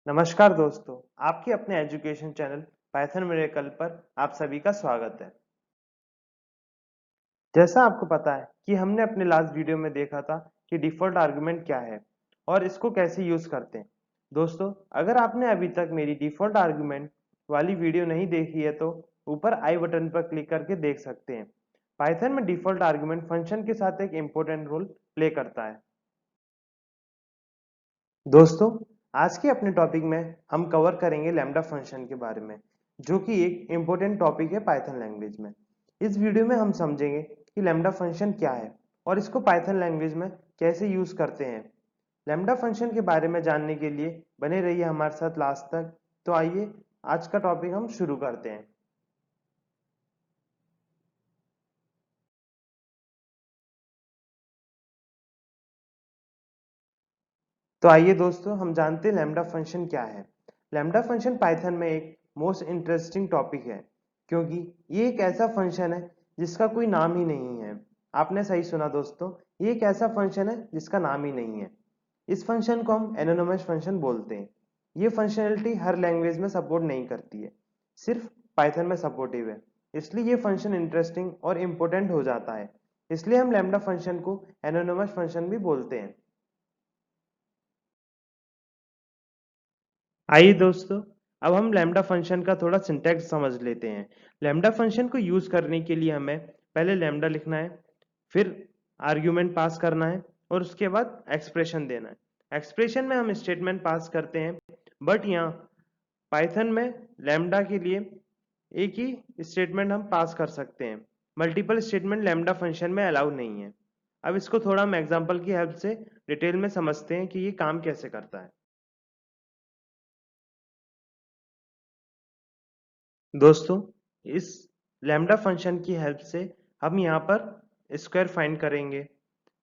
नमस्कार दोस्तों, आपके अपने एजुकेशन चैनल पाइथन मिरेकल पर आप सभी का स्वागत है। जैसा आपको पता है कि हमने अपने लास्ट वीडियो में देखा था कि डिफ़ॉल्ट आर्गुमेंट क्या है और इसको कैसे यूज़ करते हैं। दोस्तों, अगर आपने अभी तक मेरी डिफ़ॉल्ट आर्गुमेंट वाली वीडियो नहीं देखी है तो ऊपर आई बटन पर क्लिक करके देख सकते हैं। पाइथन में डिफ़ॉल्ट आर्गुमेंट फंक्शन के साथ एक इम्पोर्टेंट रोल प्ले करता है। दोस्तों, आज के अपने टॉपिक में हम कवर करेंगे लैम्ब्डा फंक्शन के बारे में, जो कि एक इम्पोर्टेंट टॉपिक है पाइथन लैंग्वेज में। इस वीडियो में हम समझेंगे कि लैम्ब्डा फंक्शन क्या है और इसको पाइथन लैंग्वेज में कैसे यूज करते हैं। लैम्ब्डा फंक्शन के बारे में जानने के लिए बने रहिए हमारे साथ लास्ट तक। तो आइए आज का टॉपिक हम शुरू करते हैं। तो आइए दोस्तों, हम जानते हैं लैम्ब्डा फंक्शन क्या है। लैम्ब्डा फंक्शन पाइथन में एक मोस्ट इंटरेस्टिंग टॉपिक है, क्योंकि ये एक ऐसा फंक्शन है जिसका कोई नाम ही नहीं है। आपने सही सुना दोस्तों, ये एक ऐसा फंक्शन है जिसका नाम ही नहीं है। इस फंक्शन को हम एनोनिमस फंक्शन बोलते हैं। ये फंक्शनैलिटी हर लैंग्वेज में सपोर्ट नहीं करती है, सिर्फ पाइथन में सपोर्टिव है। इसलिए ये फंक्शन इंटरेस्टिंग और इम्पोर्टेंट हो जाता है। इसलिए हम लैम्ब्डा फंक्शन को एनोनिमस फंक्शन भी बोलते हैं। आइए दोस्तों, अब हम लैम्ब्डा फंक्शन का थोड़ा सिंटैक्स समझ लेते हैं। लैम्ब्डा फंक्शन को यूज करने के लिए हमें पहले लैम्ब्डा लिखना है, फिर आर्ग्यूमेंट पास करना है और उसके बाद एक्सप्रेशन देना है। एक्सप्रेशन में हम स्टेटमेंट पास करते हैं, बट यहाँ पाइथन में लैम्ब्डा के लिए एक ही स्टेटमेंट हम पास कर सकते हैं। मल्टीपल स्टेटमेंट लैम्ब्डा फंक्शन में अलाउ नहीं है। अब इसको थोड़ा हम एग्जाम्पल की हेल्प से डिटेल में समझते हैं कि ये काम कैसे करता है। दोस्तों, इस लैम्ब्डा फंक्शन की हेल्प से हम यहाँ पर स्क्वायर फाइंड करेंगे।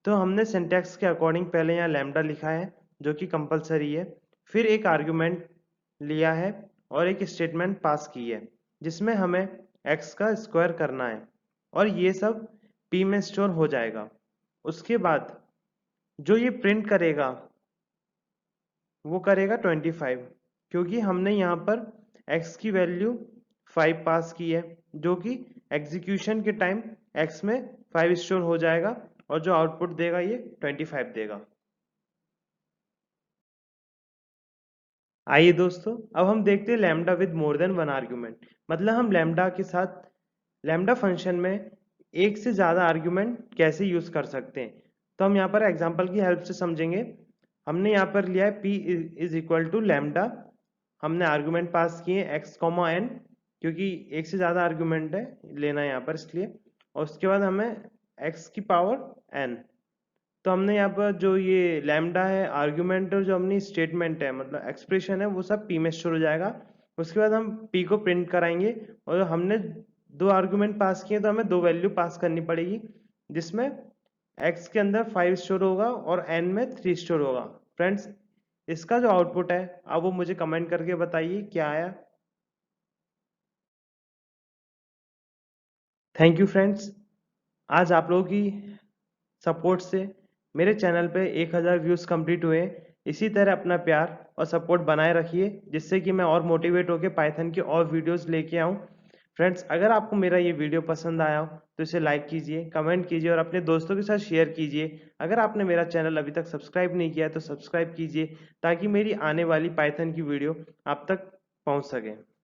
तो हमने सिंटैक्स के अकॉर्डिंग पहले यहाँ लैम्ब्डा लिखा है, जो कि कंपलसरी है। फिर एक आर्गुमेंट लिया है और एक स्टेटमेंट पास की है, जिसमें हमें एक्स का स्क्वायर करना है और ये सब पी में स्टोर हो जाएगा। उसके बाद जो ये प्रिंट करेगा वो करेगा 25, क्योंकि हमने यहाँ पर x की वैल्यू 5 पास की है, जो कि एग्जीक्यूशन के टाइम x में 5 स्टोर हो जाएगा और जो आउटपुट देगा ये 25 देगा। आइए दोस्तों, अब हम देखते हैं lambda with more than one argument. मतलब हम लैम्डा के साथ लैम्डा फंक्शन में एक से ज़्यादा आर्ग्यूमेंट कैसे यूज़ कर सकते हैं। तो हम यहाँ पर एग्जांपल की हेल्प से समझेंगे। हमने यहाँ पर लिया है p is equal to lambda. हमने आर्गुमेंट पास किए एक्स कॉमा एन, क्योंकि एक से ज़्यादा आर्गुमेंट है लेना है यहाँ पर, इसलिए। और उसके बाद हमें एक्स की पावर एन। तो हमने यहाँ पर जो ये लैम्डा है आर्गुमेंट और जो अपनी स्टेटमेंट है मतलब एक्सप्रेशन है वो सब पी में स्टोर हो जाएगा। उसके बाद हम पी को प्रिंट कराएंगे और हमने दो आर्गुमेंट पास किए तो हमें दो वैल्यू पास करनी पड़ेगी, जिसमें एक्स के अंदर 5 स्टोर होगा और एन में 3 स्टोर होगा। फ्रेंड्स, इसका जो आउटपुट है आप वो मुझे कमेंट करके बताइए क्या आया। थैंक यू फ्रेंड्स, आज आप लोगों की सपोर्ट से मेरे चैनल पे 1000 व्यूज़ कंप्लीट हुए। इसी तरह अपना प्यार और सपोर्ट बनाए रखिए, जिससे कि मैं और मोटिवेट होकर पाइथन की और वीडियोस लेके आऊँ। फ्रेंड्स, अगर आपको मेरा ये वीडियो पसंद आया हो तो इसे लाइक कीजिए, कमेंट कीजिए और अपने दोस्तों के साथ शेयर कीजिए। अगर आपने मेरा चैनल अभी तक सब्सक्राइब नहीं किया है तो सब्सक्राइब कीजिए, ताकि मेरी आने वाली पाइथन की वीडियो आप तक पहुँच सके।